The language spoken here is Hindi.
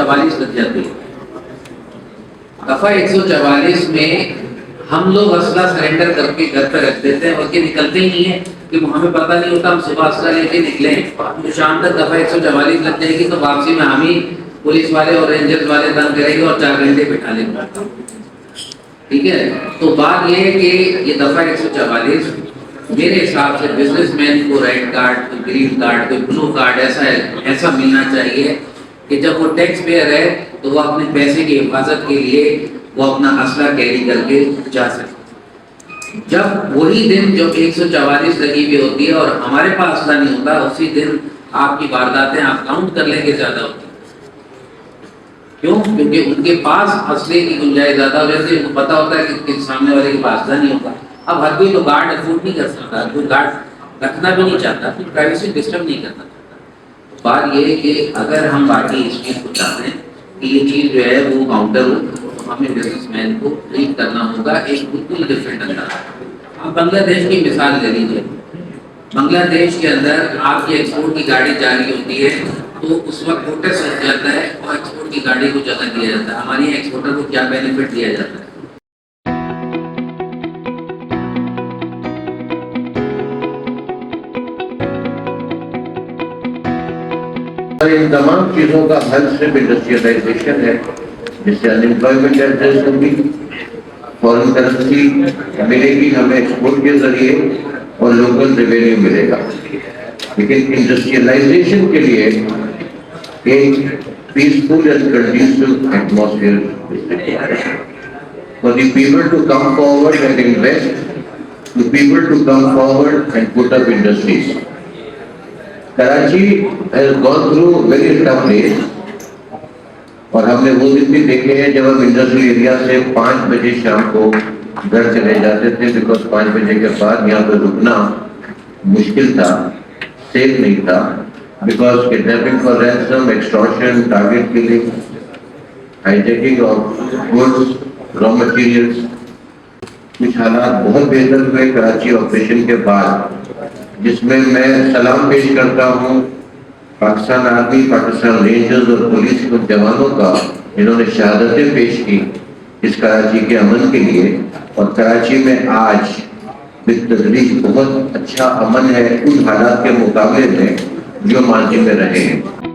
144 लग जाती है। दफा 144 में हम लोग असला सरेंडर करके घर पे रख देते हैं और ये निकलते ही नहीं है कि हमें पता नहीं होता, हम सुबह असला लेके निकले तो शाम तक दफा 144 लग जाएगी, तो वापसी में हम ही पुलिस वाले और रेंजर्स वाले तंग करेंगे और 4 घंटे बिठा लेंगे। ठीक है, तो बात यह है कि ये दफा 144 मेरे हिसाब से बिजनेसमैन को रेड कार्ड, कोई ग्रीन कार्ड, कोई ब्लू कार्ड ऐसा मिलना चाहिए कि जब वो टैक्स पेयर है तो वो अपने पैसे की हिफाजत के लिए वो अपना असला कैरी करके जा सके। जब वही दिन जो 144 लगी हुई होती है और हमारे पास असला नहीं होता, उसी दिन आपकी वारदातें आप काउंट कर लेंगे ज्यादा होती है। क्यों? क्योंकि उनके पास असले की गुंजाइश ज्यादा हो जाती है, उनको पता होता है कि सामने वाले के पास असला नहीं होगा। अब हर कोई तो गार्ड अफोर्ड नहीं कर सकता, कोई गार्ड रखना भी नहीं चाहता, कोई प्राइवेसी डिस्टर्ब नहीं करना चाहता। बात यह है कि अगर हम बाकी इस चीज़ को चाहते हैं कि ये चीज़ जो है वो काउंटर हो, तो हमें बिजनेसमैन को ट्रीट करना होगा एक बिल्कुल डिफरेंट अंदाज। आप बांग्लादेश की मिसाल ले लीजिए। बांग्लादेश के अंदर आपकी एक्सपोर्ट की गाड़ी जा रही होती है तो उस वक्त प्रोटेस्ट हो जाता है और एक्सपोर्ट की गाड़ी को जगह दिया जाता है। हमारी एक्सपोर्टर को क्या बेनिफिट दिया जाता है? इन तमाम चीजों का हल सिर्फ इंडस्ट्रियलाइजेशन है, जिससे अनएम्प्लॉयमेंट एड्रेस होगी, फॉरेन करेंसी मिलेगी हमें एक्सपोर्ट के जरिए और लोकल रेवेन्यू मिलेगा। लेकिन इंडस्ट्रियलाइजेशन के लिए एक peaceful and conducive atmosphere for the people to come forward and invest, to people to come forward and put up industries. Karachi has gone through very tough days और हमने वो दिन भी देखे हैं जब हम इंडस्ट्रियल एरिया से 5 बजे शाम को घर चले जाते थे, बिकॉज 5 बजे के बाद यहाँ पे रुकना मुश्किल था, सेफ नहीं था, because kidnapping for ransom, extortion, target killing, hijacking of goods, raw materials. कुछ हालात बहुत बेहतर हुए कराची ऑपरेशन के बाद, जिसमें मैं सलाम पेश करता हूँ पाकिस्तान आर्मी, पाकिस्तान रेंजर्स और पुलिस के जवानों का, जिन्होंने शहादतें पेश की इस कराची के अमन के लिए। और कराची में आज बितदरीज बहुत अच्छा अमन है उन हालात के मुकाबले में जो माजी में रहे हैं।